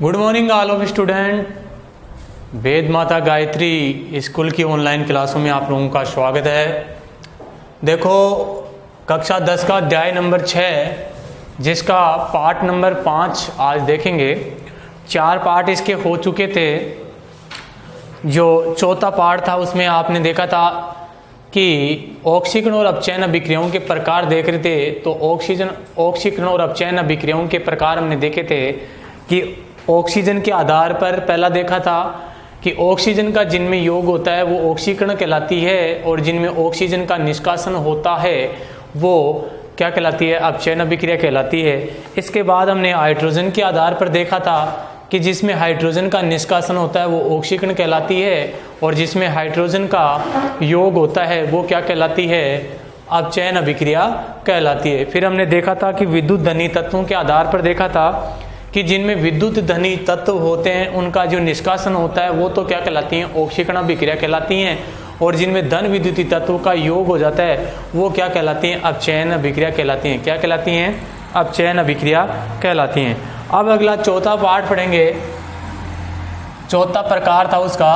Good morning all of student. Ved Mata Gayatri school की online क्लासों में आप लोगों का स्वागत है। देखो कक्षा 10 का अध्याय नंबर 6 जिसका पार्ट नंबर 5 आज देखेंगे। 4 पार्ट इसके हो चुके थे। जो चौथा पार्ट था उसमें आपने देखा था कि ऑक्सीकरण और अपचयन अभिक्रियाओं के प्रकार देख रहे थे। तो ऑक्सीकरण और अपचयन अभिक्रियाओं के प्रकार हमने देखे थे कि ऑक्सीजन के आधार पर पहला देखा था कि ऑक्सीजन का जिनमें योग होता है वो ऑक्सीकरण कहलाती है और जिनमें ऑक्सीजन का निष्कासन होता है वो क्या कहलाती है, अपचयन अभिक्रिया कहलाती है। इसके बाद हमने हाइड्रोजन के आधार पर देखा था कि जिसमें हाइड्रोजन का निष्कासन होता है वो ऑक्सीकरण कहलाती है और जिसमें हाइड्रोजन का योग होता है वो क्या कहलाती है, अपचयन अभिक्रिया कहलाती है। फिर हमने देखा था कि विद्युत धनी तत्वों के आधार पर देखा था कि जिनमें विद्युत धनी तत्व होते हैं उनका जो निष्कासन होता है वो तो क्या कहलाती हैं, ऑक्सीकरण अभिक्रिया कहलाती हैं और जिनमें धन विद्युती तत्वों का योग हो जाता है वो क्या कहलाती हैं, अपचयन अभिक्रिया कहलाती हैं। क्या कहलाती हैं, अपचयन अभिक्रिया कहलाती हैं। अब अगला चौथा पार्ट पढ़ेंगे। चौथा प्रकार था उसका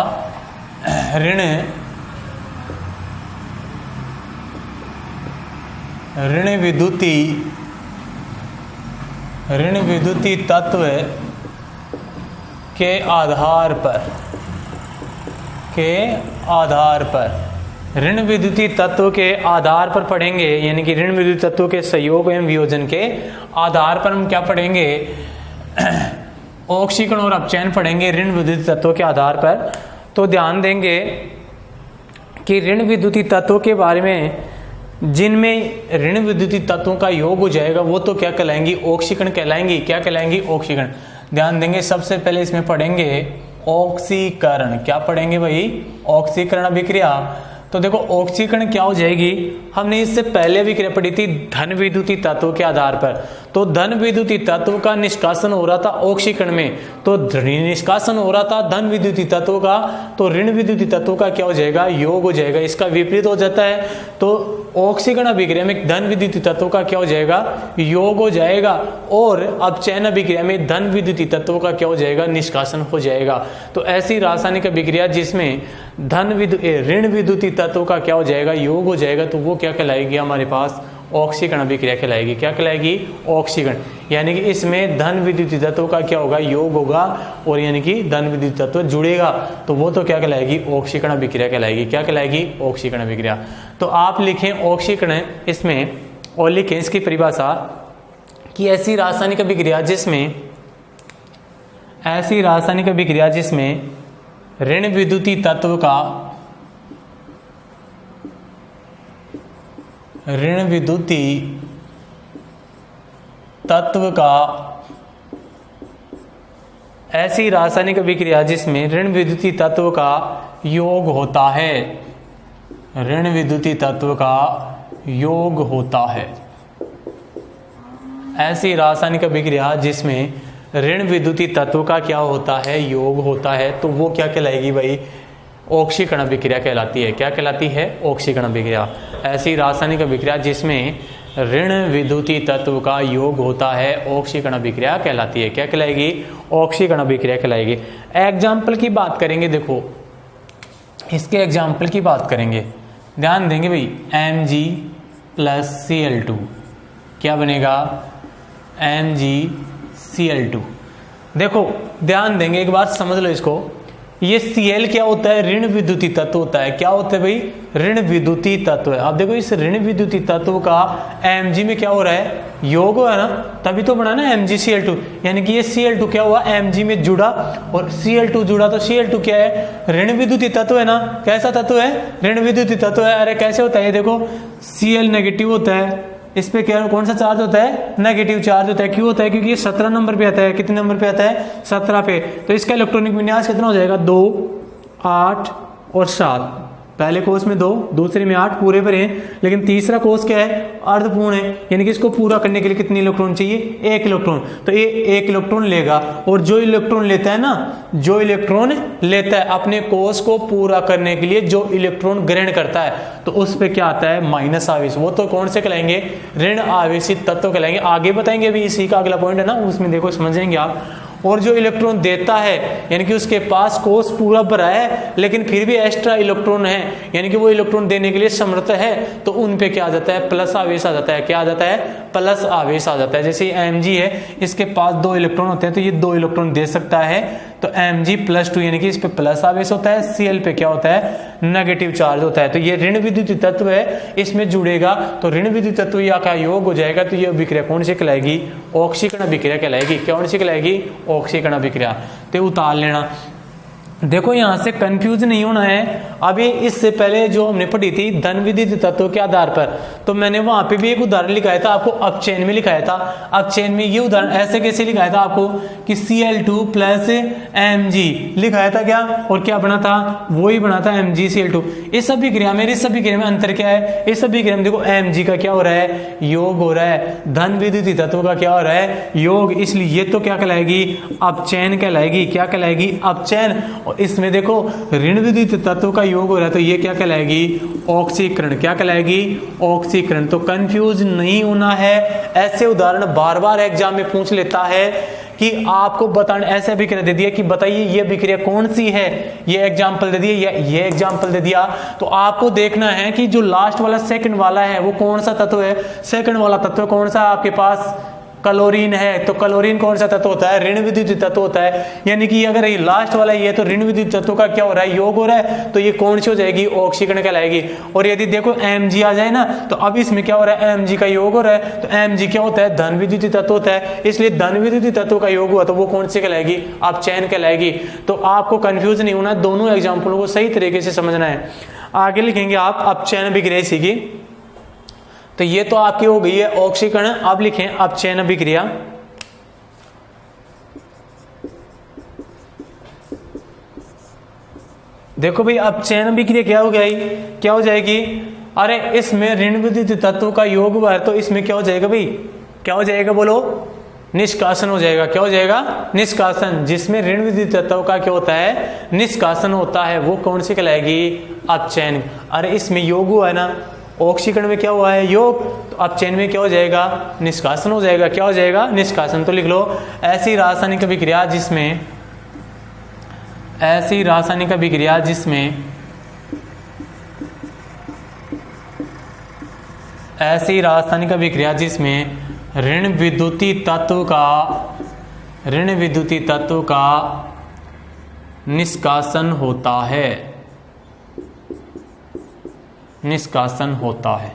ऋण विद्युती तत्व के आधार पर ऋण विद्युती तत्व के आधार पर पढ़ेंगे, यानी कि ऋण विद्युत तत्व के संयोग एवं वियोजन के आधार पर हम क्या पढ़ेंगे, ऑक्सीकरण और अपचयन पढ़ेंगे ऋण विद्युत तत्व के आधार पर। तो ध्यान देंगे कि ऋण विद्युती तत्व के बारे में जिनमें ऋण विद्युती तत्वों का योग हो जाएगा वो तो क्या कहलाएंगी, ऑक्सीकरण कहलाएंगी। क्या कहलाएंगी, ऑक्सीकरण। ध्यान देंगे सबसे पहले इसमें पढ़ेंगे ऑक्सीकरण। क्या पढ़ेंगे भाई, ऑक्सीकरण अभिक्रिया। तो देखो ऑक्सीकरण क्या हो जाएगी, हमने इससे पहले अभिक्रिया पढ़ी थी धन विद्युती तत्व के आधार पर। तो धन विद्युती तत्व का निष्कासन हो रहा था ऑक्सीकरण में, तो निष्कासन हो रहा था धन विद्युती तत्व का, तो ऋण विद्युती तत्व का क्या हो जाएगा, योग हो जाएगा। इसका विपरीत हो जाता है तो ऑक्सीकरण अभिक्रिया में धन विद्युती तत्व का क्या हो जाएगा, योग हो जाएगा और अपचयन अभिक्रिया में धन विद्युती तत्व का क्या हो जाएगा, निष्कासन हो जाएगा। तो ऐसी रासायनिक अभिक्रिया जिसमें ऋण विद्युती तत्व का क्या हो जाएगा, योग हो जाएगा, तो वो क्या कहलाएगी, हमारे पास ऑक्सीकरण अभिक्रिया कहलाएगी। क्या कहलाएगी, ऑक्सीकरण। यानी कि इसमें धन विद्युती तत्व का क्या होगा, योग होगा और यानी कि धन विद्युत तत्व जुड़ेगा तो वो तो क्या कहलाएगी, ऑक्सीकरण अभिक्रिया कहलाएगी। क्या कहलाएगी, ऑक्सीकरण अभिक्रिया। तो आप लिखें ऑक्सीकरण इसमें और लिखें इसकी परिभाषा कि ऐसी रासायनिक अभिक्रिया जिसमें ऋण विद्युती तत्व का ऐसी रासायनिक अभिक्रिया जिसमें ऋण विद्युती तत्व का योग होता है, ऋण विद्युती तत्व का योग होता है। ऐसी रासायनिक अभिक्रिया जिसमें ऋण विद्युती तत्व का क्या होता है, योग होता है, तो वो क्या कहलाएगी भाई, ऑक्सीकरण अभिक्रिया कहलाती है। क्या कहलाती है, ऑक्सीकरण अभिक्रिया। ऐसी रासायनिक अभिक्रिया जिसमें ऋण विद्युती तत्व का योग होता है ऑक्सीकरण अभिक्रिया कहलाती है। क्या कहलाएगी, ऑक्सीकरण अभिक्रिया कहलाएगी। एग्जाम्पल की बात करेंगे, देखो इसके एग्जाम्पल की बात करेंगे। ध्यान देंगे भाई, Mg+Cl2 क्या बनेगा, MgCl2। देखो ध्यान देंगे, एक बात समझ लो इसको, ये Cl क्या होता है, ऋण विद्युती तत्व होता है। क्या होता है भाई, ऋण विद्युती तत्व है। अब देखो इस ऋण विद्युती तत्व का Mg में क्या हो रहा है, योग हुआ ना, तभी तो बना ना MgCl2। यानी कि ये Cl2 क्या हुआ, Mg में जुड़ा और Cl2 जुड़ा, तो Cl2 क्या है, ऋण विद्युती तत्व है ना। कैसा तत्व है, ऋण विद्युती तत्व है। अरे कैसे होता है, ये देखो Cl नेगेटिव होता है, इस पे क्या कौन सा चार्ज होता है, नेगेटिव चार्ज होता है। क्यों होता है, क्योंकि ये 17 नंबर पे आता है। कितने नंबर पे आता है, 17 पे। तो इसका इलेक्ट्रॉनिक विन्यास कितना हो जाएगा, 2, 8 और 7। पहले कोष में 2, दूसरे में 8 पूरे भरे हैं, लेकिन तीसरा कोष क्या है, अर्धपूर्ण है। यानी कि इसको पूरा करने के लिए कितने इलेक्ट्रॉन चाहिए, 1 इलेक्ट्रॉन। तो ये 1 इलेक्ट्रॉन लेगा और जो इलेक्ट्रॉन लेता है ना, जो इलेक्ट्रॉन लेता है अपने कोष को पूरा करने के लिए जो इलेक्ट्रॉन ग्रहण करता है, तो उस पे क्या आता है, माइनस आवेश। वो तो कौन से कहलाएंगे, ऋण आवेशित तत्व कहलाएंगे। आगे बताएंगे, अभी इसी का अगला पॉइंट है ना, उसमें देखो समझेंगे आप। और जो इलेक्ट्रॉन देता है यानी कि उसके पास कोष पूरा भरा है लेकिन फिर भी एक्स्ट्रा इलेक्ट्रॉन है यानी कि वो इलेक्ट्रॉन देने के लिए समर्थ है, तो उन पे क्या आ जाता है, प्लस आवेश आ जाता है। क्या आ जाता है, प्लस आवेश आ जाता है। जैसे Mg है, इसके पास 2 इलेक्ट्रॉन होते हैं तो ये 2 इलेक्ट्रॉन दे सकता है, तो Mg+2 यानी कि इस पे प्लस आवेश होता है, Cl पे क्या होता है, नेगेटिव चार्ज होता है। तो ये ऋण विद्युत तत्व है, इसमें जुड़ेगा तो ऋण विद्युत तत्व या का योग हो जाएगा, तो ये अभिक्रिया कौन सी कहलाएगी, ऑक्सीकरण अभिक्रिया कहलाएगी। कौन सी कहलाएगी, ऑक्सीकरण अभिक्रिया। तो उतार लेना। देखो यहां से कंफ्यूज नहीं होना है। अभी इससे पहले जो हमने पढ़ी थी धन विद्युत तत्व के आधार पर, तो मैंने वहां पे भी एक उदाहरण लिखाया था आपको, अपचयन में लिखाया था। अपचयन में ये उदाहरण ऐसे कैसे लिखाया था आपको कि Cl2 + Mg लिखाया था क्या, और क्या बना था, वही बना था MgCl2। इस अभिक्रिया में, इस अभिक्रिया में अंतर क्या है, इस अभिक्रिया में देखो Mg का क्या हो रहा है, योग हो रहा है, धन विद्युत तत्व का क्या हो रहा है, योग, इसलिए ये तो क्या कहलाएगी, अपचयन कहलाएगी। क्या कहलाएगी, अपचयन। और इसमें देखो ऋण विद्युत तत्व का योग हो रहा है तो ये क्या कहलाएगी, ऑक्सीकरण। क्या कहलाएगी, ऑक्सीकरण। तो कंफ्यूज नहीं होना है। ऐसे उदाहरण बार बार एग्जाम में पूछ लेता है कि आपको बताने, ऐसे अभिक्रिया दे दिया कि बताइए ये अभिक्रिया कौन सी है, ये एग्जाम्पल दे दिया या ये एग्जाम्पल दे दिया, तो आपको देखना है कि जो लास्ट वाला सेकंड वाला है वो कौन सा तत्व है। सेकंड वाला तत्व कौन सा आपके पास, क्लोरीन है। तो क्लोरीन कौन सा तत्व होता है, ऋण विद्युत तत्व होता है। यानी कि अगर ये लास्ट वाला ये तो ऋण विद्युत तत्व का क्या हो रहा है, योग हो रहा है, तो ये कौन सी हो जाएगी, ऑक्सीकरण कहलाएगी। और यदि देखो Mg आ जाए ना, तो अब इसमें क्या हो रहा है, Mg का योग हो रहा है, तो Mg क्या होता है, धन विद्युत तत्व होता है, इसलिए धन विद्युत तत्व का योग हुआ तो वो कौन सी कहलाएगी, अपचयन कहलाएगी। तो आपको कंफ्यूज नहीं होना, दोनों एग्जाम्पलों को सही तरीके से समझना है। आगे लिखेंगे आप अपचयन अभिक्रिया सीखी, तो ये तो आपकी हो गई है ऑक्सीकरण। अब लिखें अपचयन अभिक्रिया। देखो भाई अपचयन अभिक्रिया क्या हो गई, क्या हो जाएगी, अरे इसमें ऋण विद्युत तत्व का योग हुआ है तो इसमें क्या हो जाएगा भाई, क्या हो जाएगा बोलो, निष्कासन हो जाएगा। क्या हो जाएगा, निष्कासन। जिसमें ऋण विद्युत तत्व का क्या होता है, निष्कासन होता है, वो कौन सी कहलाएगी, अपचयन। अरे इसमें योग हुआ है ना, ऑक्सीकरण में क्या हुआ है, योग, तो अपचयन में क्या हो जाएगा, निष्कासन हो जाएगा। क्या हो जाएगा, निष्कासन। तो लिख लो ऐसी रासायनिक अभिक्रिया जिसमें, ऐसी रासायनिक अभिक्रिया जिसमें, ऐसी रासायनिक अभिक्रिया जिसमें ऋण विद्युती तत्व का, ऋण विद्युती तत्व का निष्कासन होता है, निष्कासन होता है।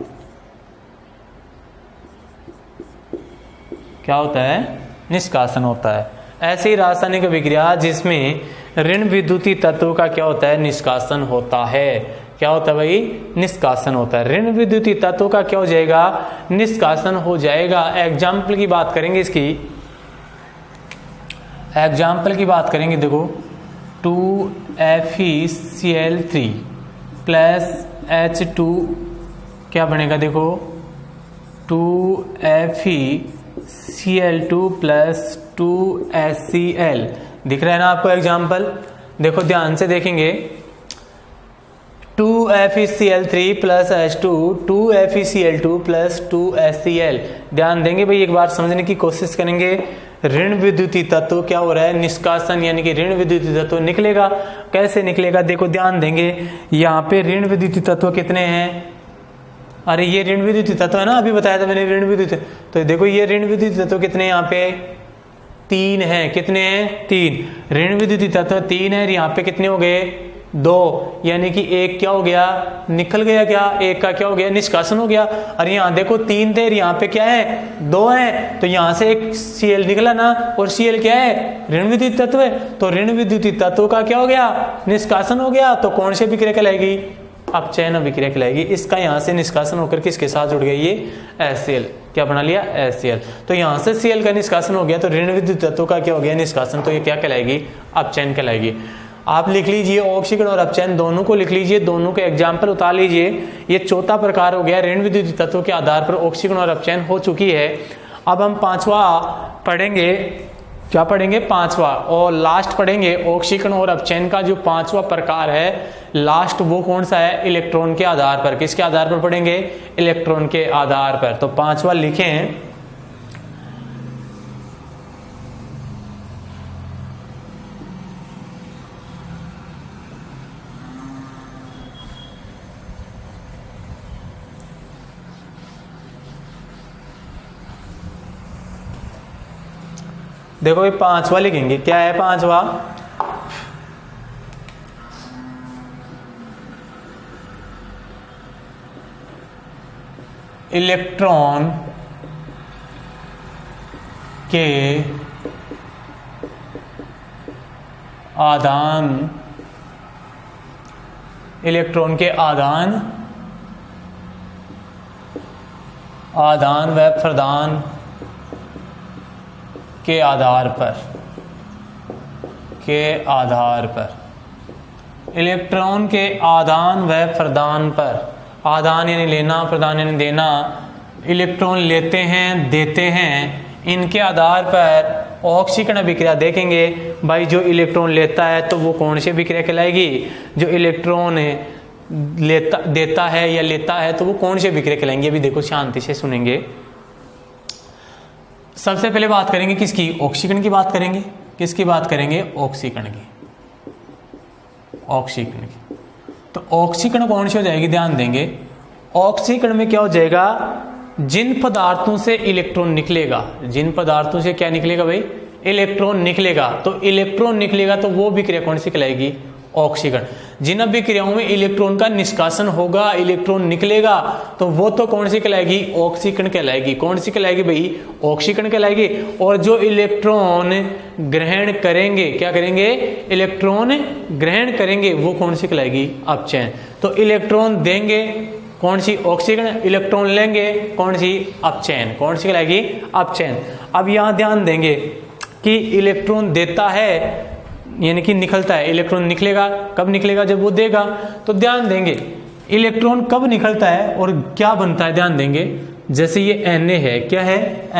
क्या होता है, निष्कासन होता है। ऐसी रासायनिक अभिक्रिया जिसमें ऋण विद्युती तत्व का क्या होता है, निष्कासन होता है। क्या होता है भाई, निष्कासन होता है। ऋण विद्युती तत्व का क्या हो जाएगा, निष्कासन हो जाएगा। एग्जाम्पल की बात करेंगे, इसकी एग्जाम्पल की बात करेंगे। देखो 2FeCl3 + H2 क्या बनेगा, देखो 2FeCl2 + 2HCl। दिख रहा है ना आपको एग्जाम्पल, देखो ध्यान से देखेंगे। 2FeCl3 + H2, 2FeCl2 + 2HCl। ध्यान देंगे भाई, एक बार समझने की कोशिश करेंगे। ऋण विद्युती तत्व क्या हो रहा है, निष्कासन, यानी कि ऋण विद्युती तत्व निकलेगा। कैसे निकलेगा, देखो ध्यान देंगे, यहाँ पे ऋण विद्युती तत्व कितने हैं, अरे ये ऋण विद्युती तत्व है ना, अभी बताया था मैंने ऋण विद्युत। तो देखो ये ऋण विद्युती तत्व कितने यहाँ पे, 3 हैं। कितने हैं, 3 ऋण विद्युती तत्व 3 है। यहाँ पे कितने हो गए, 2, यानी कि एक क्या हो गया, निकल गया। क्या, एक का क्या हो गया, निष्कासन हो गया। और यहाँ देखो 3 थे, यहाँ पे क्या है, 2 है, तो यहाँ से एक Cl निकला ना, और Cl क्या है, ऋण विद्युत तत्व है। तो ऋण विद्युत तत्व का क्या हो गया, निष्कासन हो गया। तो कौन सी अभिक्रिया कहलाएगी, अपचयन अभिक्रिया कहलाएगी। इसका यहाँ से निष्कासन होकर किसके साथ जुड़ गया, ये HCl। क्या बना लिया, HCl। तो यहाँ से Cl का निष्कासन हो गया, तो ऋण विद्युत तत्व का क्या हो गया, निष्कासन। तो ये क्या कहलाएगी, अपचयन कहलाएगी। आप लिख लीजिए, ऑक्सीकरण और अपचयन दोनों को लिख लीजिए, दोनों के एग्जाम्पल उतार लीजिए। ये चौथा प्रकार हो गया, ऋण विद्युत तत्वों के आधार पर ऑक्सीकरण और अपचयन हो चुकी है। अब हम 5वां पढ़ेंगे। क्या पढ़ेंगे, 5वां और लास्ट पढ़ेंगे। ऑक्सीकरण और अपचयन का जो 5वां प्रकार है लास्ट, वो कौन सा है, इलेक्ट्रॉन के आधार पर। किसके आधार पर पढ़ेंगे, इलेक्ट्रॉन के आधार पर। तो 5वां लिखें, देखो ये पांचवा लिखेंगे, क्या है पांचवा, इलेक्ट्रॉन के आदान, इलेक्ट्रॉन के आदान व प्रदान के आधार पर इलेक्ट्रॉन के आदान व प्रदान पर, आदान यानी लेना, प्रदान यानी देना, इलेक्ट्रॉन लेते हैं देते हैं, इनके आधार पर ऑक्सीकरण अभिक्रिया देखेंगे। भाई जो इलेक्ट्रॉन लेता है तो वो कौन सी अभिक्रिया कहलाएगी, जो इलेक्ट्रॉन देता है या लेता है तो वो कौन सी अभिक्रिया कहलाएंगे। अभी देखो शांति से सुनेंगे। सबसे पहले बात करेंगे किसकी, ऑक्सीकरण की बात करेंगे। किसकी बात करेंगे, ऑक्सीकरण की, ऑक्सीकरण की। तो ऑक्सीकरण कौन सी हो जाएगी, ध्यान देंगे। ऑक्सीकरण में क्या हो जाएगा, जिन पदार्थों से इलेक्ट्रॉन निकलेगा, जिन पदार्थों से क्या निकलेगा भाई, इलेक्ट्रॉन निकलेगा, तो इलेक्ट्रॉन निकलेगा तो वो विक्रिया कौन सी कहलाएगी, ऑक्सीकरण। जिन अभिक्रियाओं में इलेक्ट्रॉन का निष्कासन होगा, इलेक्ट्रॉन निकलेगा, तो वो तो कौन सी कहलाएगी, ऑक्सीकरण कहलाएगी। कौन सी कहलाएगी भाई, ऑक्सीकरण कहलाएगी। और जो इलेक्ट्रॉन ग्रहण करेंगे, क्या करेंगे, इलेक्ट्रॉन ग्रहण करेंगे, वो कौन सी कहलाएगी, अपचयन। तो इलेक्ट्रॉन देंगे कौन सी, ऑक्सीकरण, इलेक्ट्रॉन लेंगे कौन सी, अपचयन। कौन सी कहलाएगी, अपचयन। अब यहां ध्यान देंगे कि इलेक्ट्रॉन देता है यानी कि निकलता है, इलेक्ट्रॉन निकलेगा, कब निकलेगा, जब वो देगा। तो ध्यान देंगे इलेक्ट्रॉन कब निकलता है और क्या बनता है, ध्यान देंगे। जैसे ये Na है, क्या है,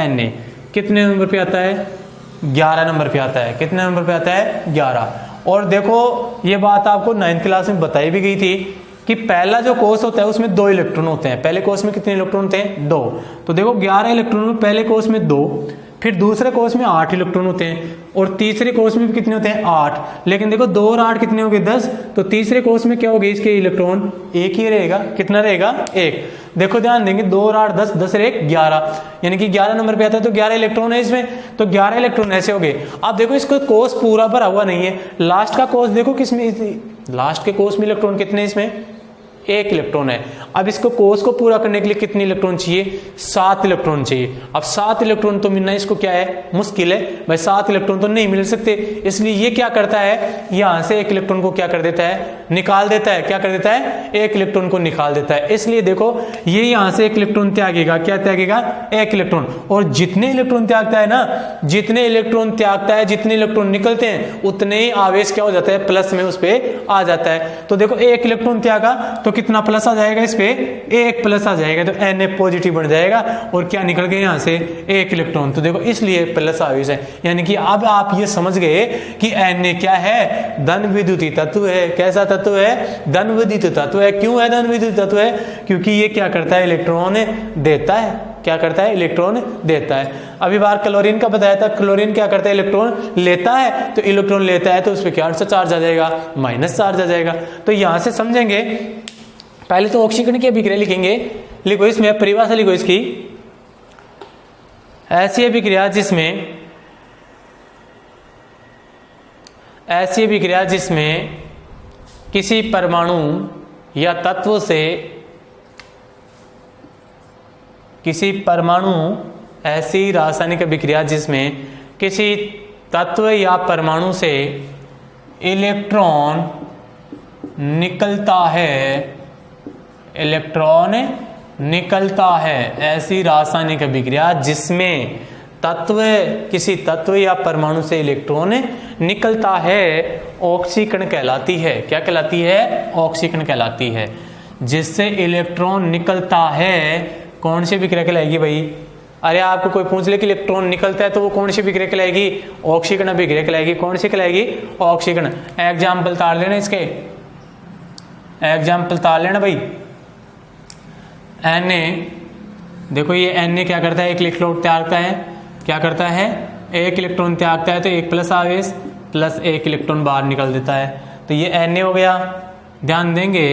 Na कितने नंबर पे आता है, 11 नंबर पे आता है। कितने नंबर पे आता है, 11। और देखो ये बात आपको 9th क्लास में बताई भी गई थी कि पहला जो कोष होता है उसमें 2 इलेक्ट्रॉन होते हैं। पहले कोष में कितने इलेक्ट्रॉन होते हैं, 2। तो देखो 11 इलेक्ट्रॉन में पहले कोष में 2, फिर दूसरे कोष में 8 इलेक्ट्रॉन होते हैं, और तीसरे कोष में भी कितने होते हैं, 8। लेकिन देखो 2 और 8 कितने हो गए, 10। तो तीसरे कोष में क्या हो गए, इसके इलेक्ट्रॉन एक ही रहेगा। कितना रहेगा, 1। देखो ध्यान देंगे, 2 और 8 10, 10 और 1 11, यानी कि 11 नंबर पे आता है। तो 11 इलेक्ट्रॉन है इसमें, तो 11 इलेक्ट्रॉन ऐसे हो गए। अब देखो इसको कोष पूरा भरा हुआ नहीं है, लास्ट का कोष देखो किसमें, लास्ट के कोष में इलेक्ट्रॉन कितने, इसमें 1 इलेक्ट्रॉन है। अब इसको कोष को पूरा करने के लिए कितने इलेक्ट्रॉन चाहिए, 7 इलेक्ट्रॉन चाहिए। अब 7 इलेक्ट्रॉन तो मिलना इसको क्या है, मुश्किल है भाई, 7 इलेक्ट्रॉन तो नहीं मिल सकते। इसलिए ये क्या करता है, यहां से 1 इलेक्ट्रॉन को क्या कर देता है, निकाल देता है। क्या कर देता है, 1 इलेक्ट्रॉन को निकाल देता है। इसलिए देखो ये यहां से 1 इलेक्ट्रॉन त्यागेगा, क्या त्यागेगा, 1 इलेक्ट्रॉन। और जितने इलेक्ट्रॉन त्यागता है ना, जितने इलेक्ट्रॉन त्यागता है, जितने इलेक्ट्रॉन निकलते हैं, उतने ही आवेश क्या हो जाता है, प्लस में उस पर आ जाता है। तो देखो 1 इलेक्ट्रॉन त्यागा तो कितना प्लस आ जाएगा, इस पे 1 प्लस आ जाएगा, तो Na पॉजिटिव बन जाएगा। और क्या निकल गए यहां से, 1 इलेक्ट्रॉन। तो देखो इसलिए प्लस आवेश है। यानी कि अब आप ये समझ गए कि Na क्या है, धन विद्युतीय तत्व है। कैसा तत्व है, धन विद्युतीय तत्व है। क्यों है धन विद्युतीय तत्व है, क्योंकि ये क्या करता है, इलेक्ट्रॉन देता है। क्या करता है, इलेक्ट्रॉन देता है। अभी बार क्लोरीन का बताया था, क्लोरीन क्या करता है, इलेक्ट्रॉन लेता है। तो इलेक्ट्रॉन लेता है तो उस पर क्या चार्ज आ जाएगा, माइनस चार्ज आ जाएगा। तो यहां से समझेंगे, पहले तो ऑक्सीकरण की अभिक्रिया लिखेंगे। लिखो इसमें परिभाषा, लिखो इसकी, ऐसी अभिक्रिया जिसमें किसी परमाणु या तत्व से, ऐसी रासायनिक अभिक्रिया जिसमें किसी तत्व या परमाणु से इलेक्ट्रॉन निकलता है, ऐसी रासायनिक अभिक्रिया जिसमें किसी तत्व या परमाणु से इलेक्ट्रॉन निकलता है, ऑक्सीकरण कहलाती है। क्या कहलाती है, ऑक्सीकरण कहलाती है। जिससे इलेक्ट्रॉन निकलता है, कौन सी अभिक्रिया कहलाएगी भाई, अरे आपको कोई पूछ ले कि इलेक्ट्रॉन निकलता है तो वो कौन सी अभिक्रिया कहलाएगी, ऑक्सीकरण अभिक्रिया कहलाएगी। कौन सी कहलाएगी, ऑक्सीकरण। एग्जाम्पल तार लेना इसके, एग्जाम्पल तार लेना भाई। Na, देखो ये Na क्या करता है, 1 इलेक्ट्रॉन त्यागता है। क्या करता है, 1 इलेक्ट्रॉन त्यागता है, तो 1 प्लस आवेश प्लस 1 इलेक्ट्रॉन बाहर निकल देता है। तो ये Na हो गया। ध्यान देंगे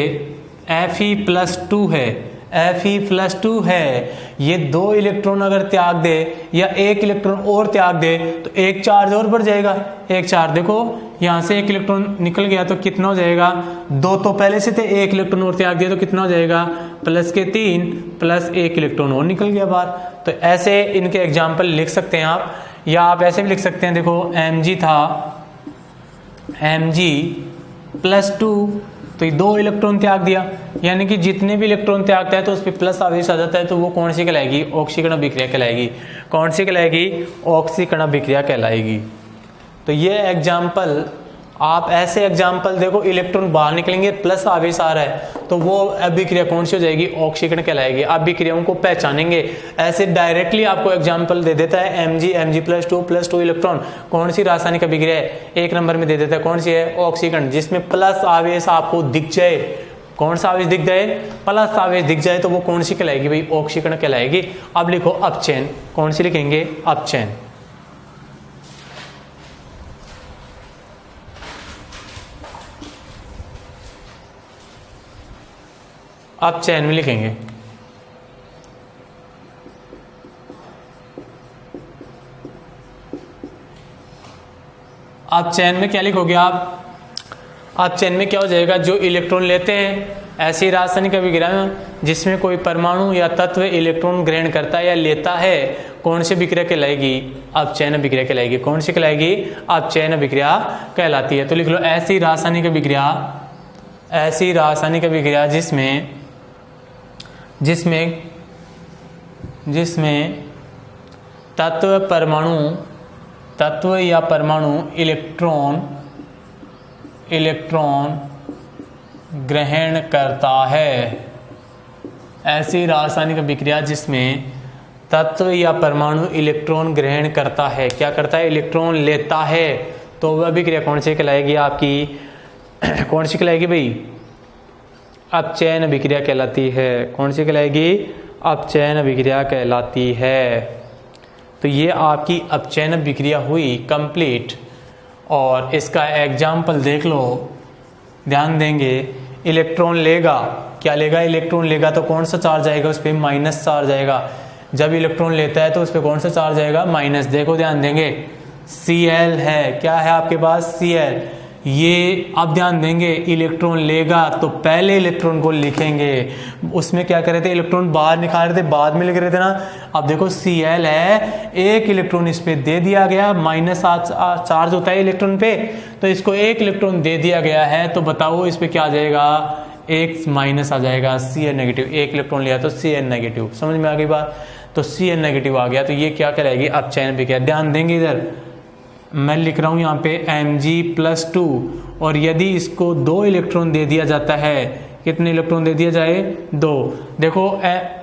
Fe+2 है, Fe+2 है, ये 2 इलेक्ट्रॉन अगर त्याग दे या 1 इलेक्ट्रॉन और त्याग दे तो एक चार्ज और बढ़ जाएगा। एक चार्ज देखो यहाँ से 1 इलेक्ट्रॉन निकल गया तो कितना हो जाएगा, 2 तो पहले से थे, 1 इलेक्ट्रॉन और त्याग दिया तो कितना हो जाएगा, +3 प्लस 1 इलेक्ट्रॉन और निकल गया बाहर। तो ऐसे इनके एग्जाम्पल लिख सकते हैं आप, या आप ऐसे भी लिख सकते हैं, देखो Mg था, Mg+2 तो ये 2 इलेक्ट्रॉन त्याग दिया, यानी कि जितने भी इलेक्ट्रॉन त्यागता है तो उस पर प्लस आवेश आ जाता है, तो वो कौन सी कहलाएगी, ऑक्सीकरण अभिक्रिया कहलाएगी। कौन सी कहलाएगी, ऑक्सीकरण अभिक्रिया कहलाएगी। तो ये एग्जाम्पल, आप ऐसे एग्जाम्पल देखो, इलेक्ट्रॉन बाहर निकलेंगे, प्लस आवेश आ रहा है, तो वो अभिक्रिया कौन सी हो जाएगी, ऑक्सीकरण कहलाएगी। अभिक्रियाओं को पहचानेंगे ऐसे, डायरेक्टली आपको एग्जाम्पल दे देता है Mg+2 इलेक्ट्रॉन, कौन सी रासायनिक अभिक्रिया है, 1 नंबर में दे देता है, कौन सी है, ऑक्सीकरण, जिसमें प्लस आवेश आपको दिख जाए। कौन सा आवेश दिख जाए, प्लस आवेश दिख जाए, तो वो कौन सी कहलाएगी भाई, ऑक्सीकरण कहलाएगी। अब लिखो अपचयन, कौन सी लिखेंगे, अपचयन। अपचयन में लिखेंगे, अपचयन में क्या लिखोगे आप, अपचयन में क्या हो जाएगा, जो इलेक्ट्रॉन लेते हैं ऐसी रासायनिक अभिक्रिया जिसमें कोई परमाणु या तत्व इलेक्ट्रॉन ग्रहण करता है या लेता है, कौन सी अभिक्रिया कहलाएगी, अपचयन अभिक्रिया कहलाएगी। कौन सी कहलाएगी, अपचयन अभिक्रिया कहलाती है। तो लिख लो, ऐसी रासायनिक अभिक्रिया, ऐसी रासायनिक अभिक्रिया जिसमें तत्व या परमाणु इलेक्ट्रॉन ग्रहण करता है। ऐसी रासायनिक अभिक्रिया जिसमें तत्व या परमाणु इलेक्ट्रॉन ग्रहण करता है, क्या करता है, इलेक्ट्रॉन लेता है, तो वह अभिक्रिया कौन सी कहलाएगी आपकी, कौन सी कहलाएगी भाई, अपचयन अभिक्रिया कहलाती है। कौन सी कहलाएगी, अपचयन अभिक्रिया कहलाती है। तो ये आपकी अपचयन अभिक्रिया हुई कंप्लीट, और इसका एग्जाम्पल देख लो, ध्यान देंगे, इलेक्ट्रॉन लेगा, क्या लेगा, इलेक्ट्रॉन लेगा तो कौन सा चार्ज आएगा, उस पर माइनस चार्ज आएगा। जब इलेक्ट्रॉन लेता है तो उस पर कौन सा चार्ज आएगा, माइनस। देखो ध्यान देंगे, Cl है, क्या है आपके पास, Cl। ये अब ध्यान देंगे, इलेक्ट्रॉन लेगा तो पहले इलेक्ट्रॉन को लिखेंगे, उसमें क्या कर रहे थे, इलेक्ट्रॉन बाहर निकाल रहे थे, बाद में लिख रहे थे ना। अब देखो Cl है, 1 इलेक्ट्रॉन इस पे दे दिया गया, माइनस चार्ज होता है इलेक्ट्रॉन पे, तो इसको 1 इलेक्ट्रॉन दे दिया गया है, तो बताओ इस पे क्या आ जाएगा, 1 माइनस आ जाएगा, Cn नेगेटिव। 1 इलेक्ट्रॉन लिया तो Cn नेगेटिव, समझ में आ गई बात, तो Cn नेगेटिव आ गया, तो ये क्या कहलाएगी, अपचयन अभिक्रिया। ध्यान देंगे, इधर मैं लिख रहा हूँ यहाँ पे Mg+2, और यदि इसको 2 इलेक्ट्रॉन दे दिया जाता है, कितने इलेक्ट्रॉन दे दिया जाए, 2। देखो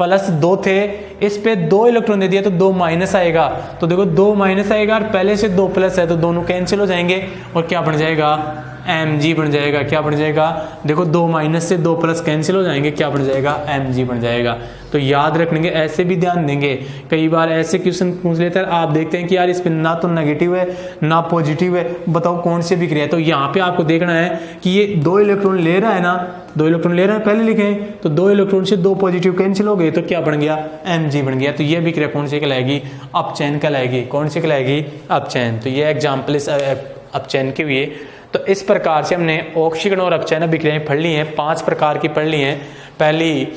+2 थे, इस पे 2 इलेक्ट्रॉन दे दिया तो 2 माइनस आएगा, तो देखो 2 माइनस आएगा और पहले से 2 प्लस है, तो दोनों कैंसिल हो जाएंगे और क्या बन जाएगा, Mg बन जाएगा। क्या बन जाएगा, देखो 2 माइनस से 2 प्लस कैंसिल हो जाएंगे, क्या बन जाएगा, Mg बन जाएगा। तो याद रखेंगे, ऐसे भी ध्यान देंगे, कई बार ऐसे क्वेश्चन पूछ लेते हैं, आप देखते हैं कि यार इस पे ना तो नेगेटिव है ना पॉजिटिव है, बताओ कौन सी अभिक्रिया है। तो यहाँ पे आपको देखना है कि ये 2 इलेक्ट्रॉन ले रहा है ना, 2 इलेक्ट्रॉन ले रहा है, पहले लिखें, तो 2 इलेक्ट्रॉन से 2 पॉजिटिव कैंसिल हो गए, तो क्या बन गया, Mg बन गया। तो ये अभिक्रिया कौन सी कहलाएगी, अपचयन कहलाएगी। कौन सी कहलाएगी, अपचयन। तो ये एग्जाम्पल इस अपचयन के हुए। तो इस प्रकार से हमने ऑक्सीकरण और अपचयन अभिक्रियाएं पढ़ ली हैं, 5 प्रकार की पढ़ ली हैं। पहली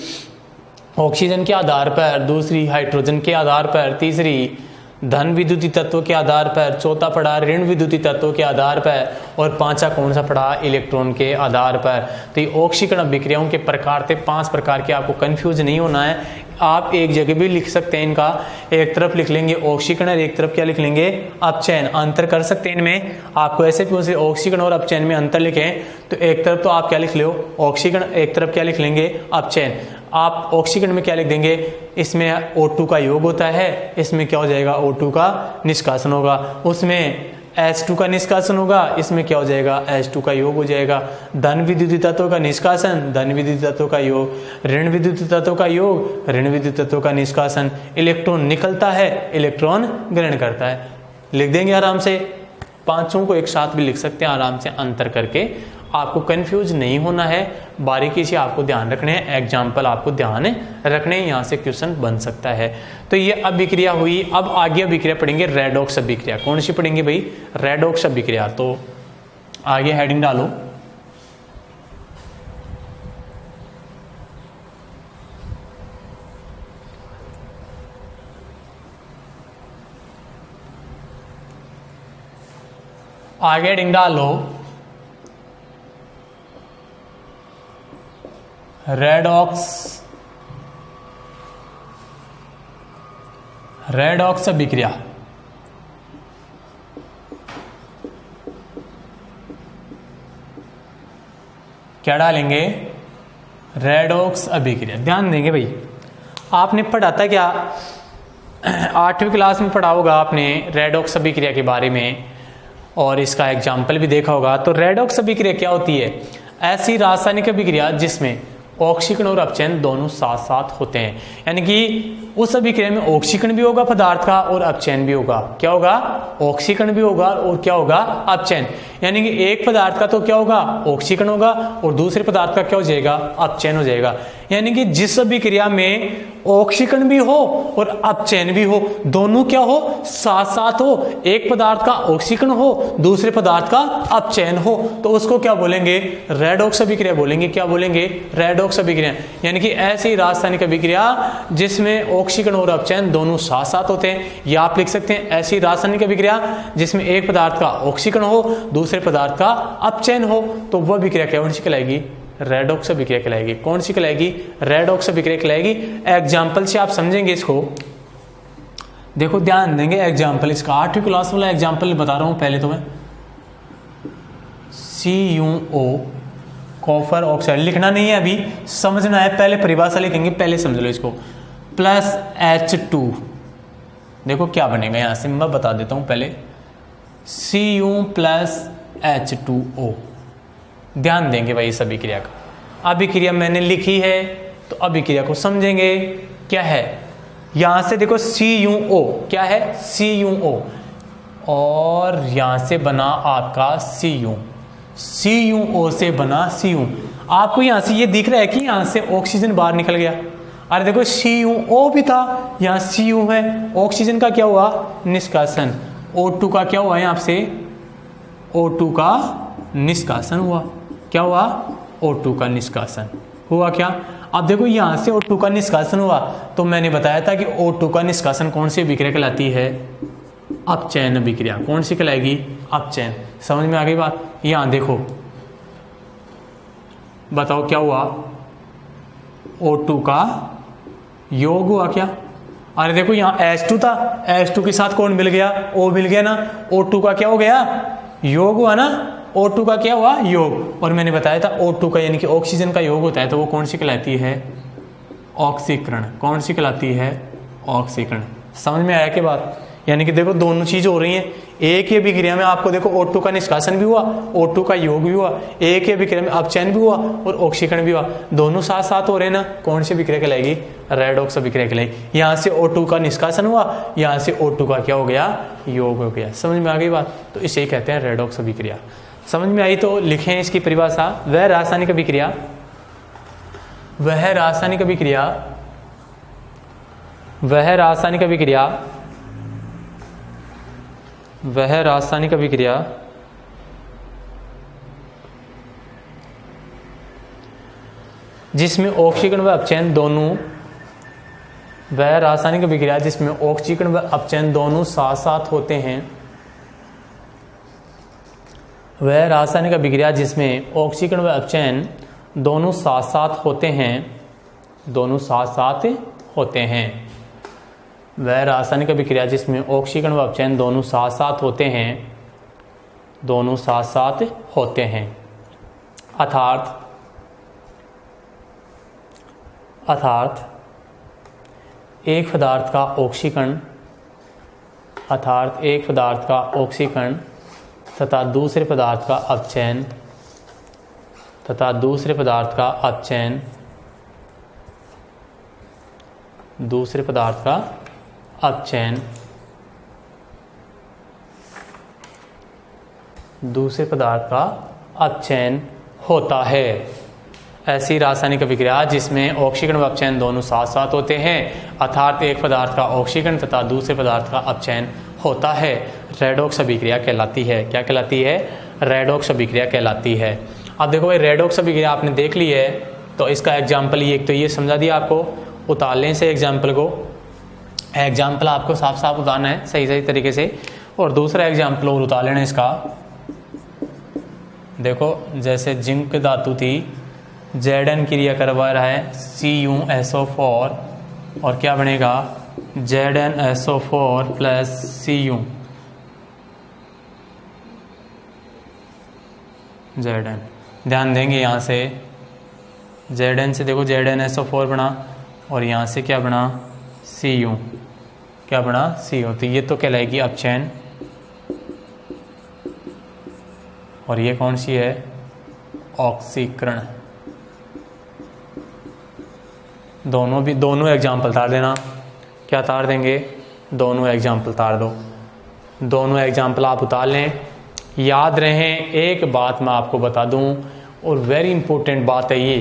ऑक्सीजन के आधार पर, दूसरी हाइड्रोजन के आधार पर, तीसरी धन विद्युतीय तत्व के आधार पर, चौथा पढ़ा ऋण विद्युतीय तत्व के आधार पर, और 5वां कौन सा पढ़ा, इलेक्ट्रॉन के आधार पर। तो ये ऑक्सीकरण अभिक्रियाओं के प्रकार थे, 5 प्रकार के, आपको कंफ्यूज नहीं होना है। आप एक जगह भी लिख सकते हैं इनका, एक तरफ लिख लेंगे ऑक्सीकरण और एक तरफ क्या लिख लेंगे, अपचयन। अंतर कर सकते हैं इनमें, आपको ऐसे पूछ रहे ऑक्सीकरण और अपचयन में अंतर लिखें, तो एक तरफ तो आप क्या लिख लो, ऑक्सीकरण, एक तरफ क्या लिख लेंगे, अपचयन। आप ऑक्सीकरण में क्या लिख देंगे, इसमें O2 का योग होता है, इसमें क्या हो जाएगा, O2 का निष्कासन होगा, उसमें H2 का निष्कासन होगा, इसमें क्या हो जाएगा, H2 का योग हो जाएगा। धन विद्युतीय तत्व का निष्कासन, धन विद्युतीय तत्व का योग, ऋण विद्युतीय तत्व का योग, ऋण विद्युतीय तत्व का निष्कासन। इलेक्ट्रॉन निकलता है, इलेक्ट्रॉन ग्रहण करता है। लिख देंगे आराम से, 5 को एक साथ भी लिख सकते हैं आराम से अंतर करके, आपको कंफ्यूज नहीं होना है, बारीकी से आपको ध्यान रखने हैं, एग्जाम्पल आपको ध्यान रखने हैं, यहाँ से क्वेश्चन बन सकता है। तो ये अभिक्रिया हुई। अब आगे अभिक्रिया पढ़ेंगे रेडॉक्स अभिक्रिया। कौन सी पढ़ेंगे भाई? रेडॉक्स अभिक्रिया। तो आगे हेडिंग डालो, आगे हेडिंग डालो रेडॉक्स अभिक्रिया। क्या डालेंगे? रेडॉक्स अभिक्रिया। ध्यान देंगे भाई, आपने पढ़ा था क्या? 8वीं क्लास में पढ़ा होगा आपने रेडॉक्स अभिक्रिया के बारे में, और इसका एग्जाम्पल भी देखा होगा। तो रेडॉक्स अभिक्रिया क्या होती है? ऐसी रासायनिक अभिक्रिया जिसमें ऑक्सीकरण और अपचयन दोनों साथ साथ होते हैं। यानी कि उस अभिक्रिया में ऑक्सीकरण भी होगा पदार्थ का और अपचयन भी होगा। क्या होगा? ऑक्सीकरण भी होगा और क्या होगा? अपचयन। यानी कि एक पदार्थ का तो क्या होगा? ऑक्सीकरण होगा और दूसरे पदार्थ का क्या हो जाएगा? अपचयन हो जाएगा। यानी कि जिस अभिक्रिया में ऑक्सीकरण भी हो और अपचयन भी हो, दोनों क्या हो? साथ साथ हो। एक पदार्थ का ऑक्सीकरण हो, दूसरे पदार्थ का अपचयन हो, तो उसको क्या बोलेंगे? रेडॉक्स अभिक्रिया बोलेंगे। क्या बोलेंगे? रेडॉक्स अभिक्रिया। यानी कि ऐसी रासायनिक अभिक्रिया जिसमें ऑक्सीकरण और अपचयन दोनों साथ साथ होते हैं। या आप लिख सकते हैं ऐसी रासायनिक अभिक्रिया जिसमें एक पदार्थ का ऑक्सीकरण हो, दूसरे पदार्थ का अपचयन हो, तो वह अभिक्रिया कौन सी कहलाएगी? रेडॉक्स अभिक्रिया कहलाएगी। कौन सी कहलाएगी? रेडॉक्स अभिक्रिया कहलाएगी। एग्जाम्पल से आप समझेंगे इसको। देखो ध्यान देंगे एग्जाम्पल इसका, 8वीं क्लास वाला एग्जाम्पल बता रहा हूं। पहले तो मैं CuO कॉपर ऑक्साइड लिखना नहीं है, अभी समझना है। पहले परिभाषा लिखेंगे, पहले समझ लो इसको। प्लस H2, देखो क्या बनेगा यहां से मैं बता देता हूं पहले। Cu plus H2O। ध्यान देंगे भाई इस अभिक्रिया का। अभिक्रिया मैंने लिखी है तो अभिक्रिया को समझेंगे। क्या है? यहां से देखो CuO क्या है? CuO, और यहां से बना आपका Cu, CuO से बना Cu। आपको यहां से ये दिख रहा है कि यहां से ऑक्सीजन बाहर निकल गया। अरे देखो CuO भी था, यहां Cu है, ऑक्सीजन का क्या हुआ? निष्कासन। O2 का क्या हुआ? यहां से O2 का निष्कासन हुआ। क्या हुआ? O2 का निष्कासन हुआ। क्या? अब देखो यहां से O2 का निष्कासन हुआ, तो मैंने बताया था कि O2 का निष्कासन कौन सी अभिक्रिया कहलाती है? अपचयन अभिक्रिया। कौन सी कहलाएगी? अपचयन। समझ में आ गई बात? यहां देखो, बताओ क्या हुआ? O2 का योग हुआ। क्या? अरे देखो यहां H2 था, H2 के साथ कौन मिल गया? O मिल गया ना। O2 का क्या हो गया? योग हुआ ना। O2 का क्या हुआ? योग। और मैंने बताया था O2 का यानी कि ऑक्सीजन का योग होता है, तो वो कौन सी कहलाती है? ऑक्सीकरण। कौन सी कहलाती है? ऑक्सीकरण। समझ में आया कि बात? यानी कि देखो दोनों चीज हो रही हैं। एक ही अभिक्रिया में आपको देखो O2 का निष्कासन भी हुआ, O2 का योग भी हुआ, एक ही अभिक्रिया में अपचयन भी हुआ और ऑक्सीकरण भी हुआ, दोनों साथ साथ हो रहे हैं ना। कौन सी अभिक्रिया कहलाएगी? रेडॉक्स अभिक्रिया कहलाएगी। यहाँ से O2 का निष्कासन हुआ, यहाँ से O2 का क्या हो गया? योग हो गया। समझ में आ गई बात? तो इसे कहते हैं रेडॉक्स अभिक्रिया। समझ में आई तो लिखें इसकी परिभाषा। वह रासायनिक अभिक्रिया जिसमें ऑक्सीकरण व अपचयन दोनों साथ साथ होते हैं। वह रासायनिक अभिक्रिया जिसमें ऑक्सीकरण व अपचयन दोनों साथ साथ होते हैं। वह रासायनिक अभिक्रिया जिसमें ऑक्सीकरण व अपचयन दोनों साथ साथ होते हैं। अर्थात एक पदार्थ का ऑक्सीकरण तथा दूसरे पदार्थ का अपचयन होता है। ऐसी रासायनिक अभिक्रिया जिसमें ऑक्सीकरण व अपचयन दोनों साथ साथ होते हैं, अर्थात एक पदार्थ का ऑक्सीकरण तथा दूसरे पदार्थ का अपचयन होता है, रेडॉक्स अभिक्रिया कहलाती है। क्या कहलाती है? रेडॉक्स अभिक्रिया कहलाती है। अब देखो भाई, रेडॉक्स अभिक्रिया आपने देख ली है, तो इसका एग्जाम्पल ये, एक तो ये समझा दिया आपको, उतार लें से एग्जाम्पल को, एग्जाम्पल आपको साफ साफ उतारना है सही सही तरीके से। और दूसरा एग्जाम्पल और उतार लेना इसका, देखो जैसे जिंक धातु थी, Zn क्रिया करवा रहा है CuSO4 और क्या बनेगा ZnSO4 प्लस Cu Zn। ध्यान देंगे यहाँ से Zn से, देखो ZnSO4 बना और यहाँ से क्या बना Cu, क्या बना Cu, तो ये तो कहलाएगी अपचयन। और ये कौन सी है? ऑक्सीकरण। दोनों एग्जाम्पल तार देना। क्या तार देंगे? दोनों एग्जाम्पल तार दो। दोनों एग्जाम्पल आप उतार लें। याद रहें, एक बात मैं आपको बता दूं, और वेरी इंपॉर्टेंट बात है ये,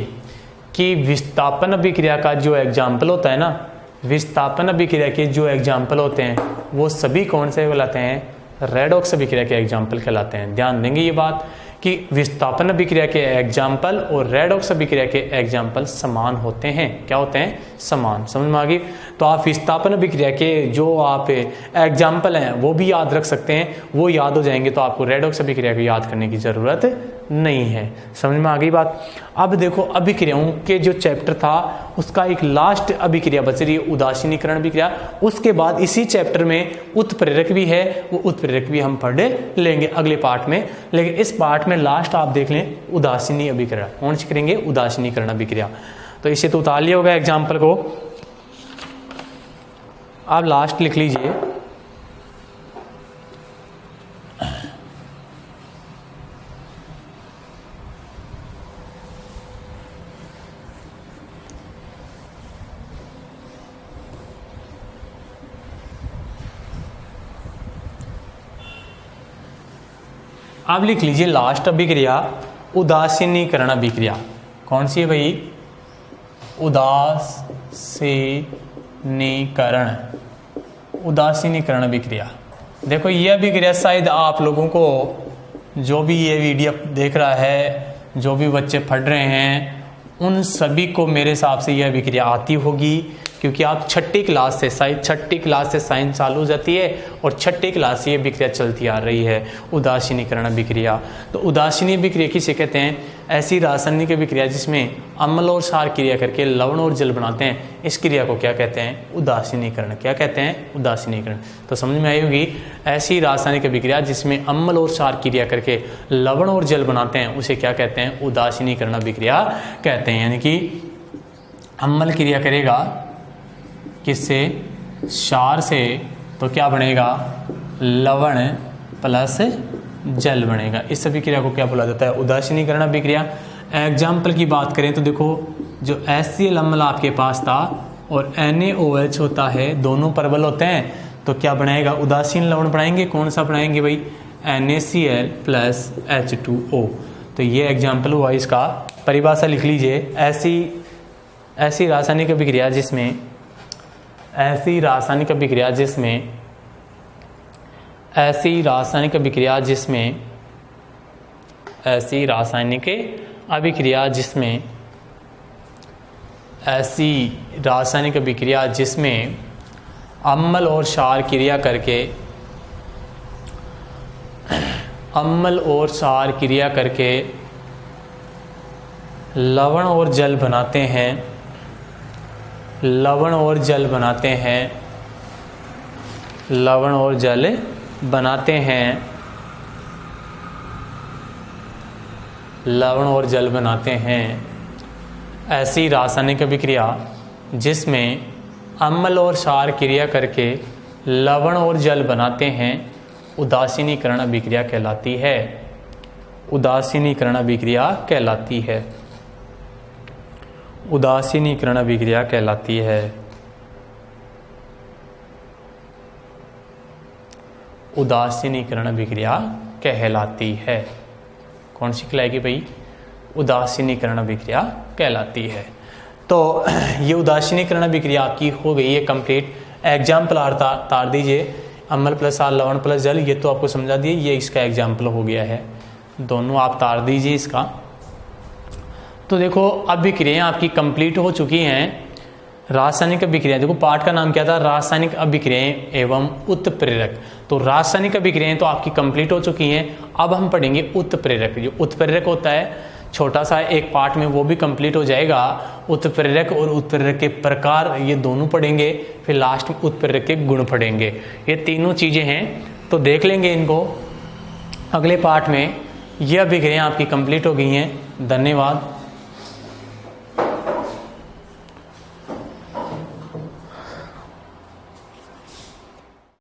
कि विस्थापन अभिक्रिया का जो एग्जाम्पल होता है ना, विस्थापन अभिक्रिया के जो एग्जाम्पल होते हैं वो सभी कौन से कहलाते हैं? रेडॉक्स अभिक्रिया के एग्जाम्पल कहलाते हैं। ध्यान देंगे ये बात कि विस्थापन अभिक्रिया के एग्जाम्पल और रेडॉक्स अभिक्रिया के एग्जाम्पल समान होते हैं। क्या होते हैं? समान। समझ में आ गई? तो आप विस्थापन अभिक्रिया के जो आप एग्जाम्पल हैं वो भी याद रख सकते हैं, वो याद हो जाएंगे तो आपको रेडॉक्स अभिक्रिया को याद करने की ज़रूरत नहीं है। समझ में आ गई बात? अब देखो, अभिक्रियाओं के जो चैप्टर था उसका एक लास्ट अभिक्रिया बच रही है, उदासीनीकरण अभिक्रिया। उसके बाद इसी चैप्टर में उत्प्रेरक भी है, वो उत्प्रेरक भी हम पढ़ लेंगे अगले पार्ट में। लेकिन इस पार्ट में लास्ट आप देख लें उदासीनी अभिक्रिया। कौन सी करेंगे? उदासीनीकरण अभिक्रिया। तो इसे तो उतार लिया होगा एग्जाम्पल को, आप लास्ट लिख लीजिए। अब लिख लीजिए लास्ट अभिक्रिया उदासीनीकरण अभिक्रिया। कौन सी है भाई? उदासीनीकरण अभिक्रिया। देखो ये अभिक्रिया शायद आप लोगों को, जो भी ये वीडियो देख रहा है, जो भी बच्चे पढ़ रहे हैं, उन सभी को मेरे हिसाब से यह अभिक्रिया आती होगी, क्योंकि आप छठी क्लास से साइंस चालू हो जाती है और छठी क्लास से ये अभिक्रिया चलती आ रही है, उदासीनीकरण अभिक्रिया। तो उदासीनी अभिक्रिया किसे कहते हैं? ऐसी रासायनिक अभिक्रिया जिसमें अम्ल और क्षार क्रिया करके लवण और जल बनाते हैं, इस क्रिया को क्या कहते हैं? उदासीनीकरण। क्या कहते हैं? उदासीनीकरण। तो समझ में आई होगी, ऐसी रासायनिक अभिक्रिया जिसमें अम्ल और क्षार क्रिया करके लवण और जल बनाते हैं उसे क्या कहते हैं? उदासीनीकरण अभिक्रिया कहते हैं। यानी कि अम्ल क्रिया करेगा किससे? क्षार से, तो क्या बनेगा? लवण प्लस जल बनेगा। इस अभिक्रिया को क्या बोला जाता है? उदासीनीकरण अभिक्रिया। एग्जाम्पल की बात करें तो देखो, जो HCl अम्ल आपके पास था और NaOH होता है, दोनों प्रबल होते हैं, तो क्या बनाएगा? उदासीन लवण बनाएंगे। कौन सा बनाएंगे भाई? NaCl plus H2O। तो ये एग्जाम्पल हुआ इसका। परिभाषा लिख लीजिए, ऐसी रासायनिक अभिक्रिया जिसमें ऐसी रासायनिक अभिक्रिया जिसमें अम्ल और क्षार क्रिया करके लवण और जल बनाते हैं, लवण और जल बनाते हैं। ऐसी रासायनिक अभिक्रिया जिसमें अम्ल और क्षार क्रिया करके लवण और जल बनाते हैं, उदासीनीकरण अभिक्रिया कहलाती है। उदासीनीकरण अभिक्रिया कहलाती है। उदासीनीकरण अभिक्रिया कहलाती है। उदासीनीकरण अभिक्रिया कहलाती है। कौन सी कहलाएगी भाई? उदासीनीकरण अभिक्रिया कहलाती है। तो ये उदासीनीकरण अभिक्रिया आपकी हो गई है कंप्लीट। एग्जाम्पल आर तार दीजिए, अम्ल प्लस आर लवण प्लस जल, ये तो आपको समझा दिए, ये इसका एग्जाम्पल हो गया है। दोनों आप तार दीजिए इसका। तो देखो अभिक्रियाएं आपकी कंप्लीट हो चुकी हैं। रासायनिक अभिक्रियाएं, देखो पाठ का नाम क्या था, रासायनिक अभिक्रियाएं एवं उत्प्रेरक। तो रासायनिक अभिक्रियाएं तो आपकी कंप्लीट हो चुकी हैं। अब हम पढ़ेंगे उत्प्रेरक। जो उत्प्रेरक होता है छोटा सा एक पार्ट में, वो भी कंप्लीट हो जाएगा। उत्प्रेरक और उत्प्रेरक के प्रकार ये दोनों पढ़ेंगे, फिर लास्ट में उत्प्रेरक के गुण पढ़ेंगे। ये तीनों चीजें हैं, तो देख लेंगे इनको अगले पार्ट में। ये अभिक्रियाएं आपकी कंप्लीट हो गई हैं। धन्यवाद।